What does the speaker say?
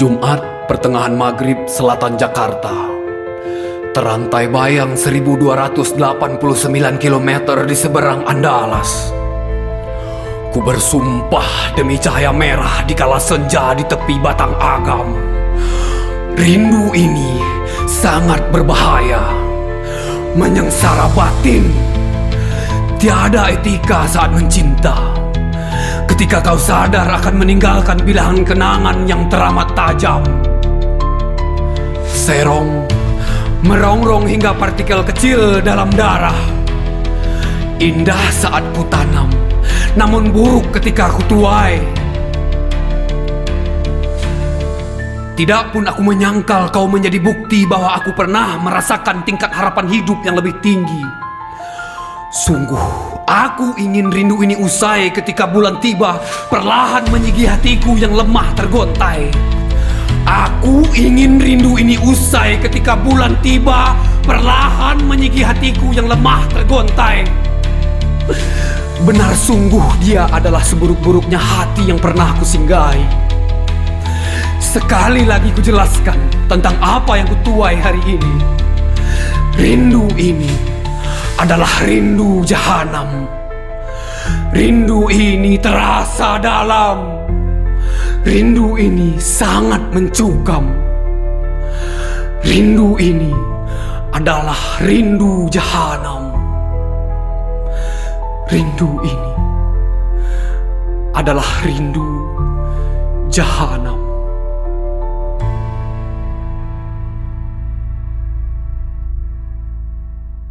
Jumat pertengahan maghrib selatan Jakarta. Terantai bayang 1289 km di seberang Andalas. Ku bersumpah demi cahaya merah di kala senja di tepi batang agam. Rindu ini sangat berbahaya, menyengsara batin. Tiada etika saat mencinta. Ketika kau sadar akan meninggalkan bilangan kenangan yang teramat tajam. Serong merongrong hingga partikel kecil dalam darah. Indah saat ku tanam, namun buruk ketika ku tuai. Tidak pun aku menyangkal kau menjadi bukti bahwa aku pernah merasakan tingkat harapan hidup yang lebih tinggi. Sungguh, aku ingin rindu ini usai ketika bulan tiba, perlahan menyigi hatiku yang lemah tergontai. Aku ingin rindu ini usai ketika bulan tiba, perlahan menyigi hatiku yang lemah tergontai. Benar sungguh dia adalah seburuk-buruknya hati yang pernah kusinggahi. Sekali lagi kujelaskan tentang apa yang kutuai hari ini. Rindu ini adalah rindu jahanam. Rindu ini terasa dalam. Rindu ini sangat mencukam. Rindu ini adalah rindu jahanam. Rindu ini adalah rindu jahanam.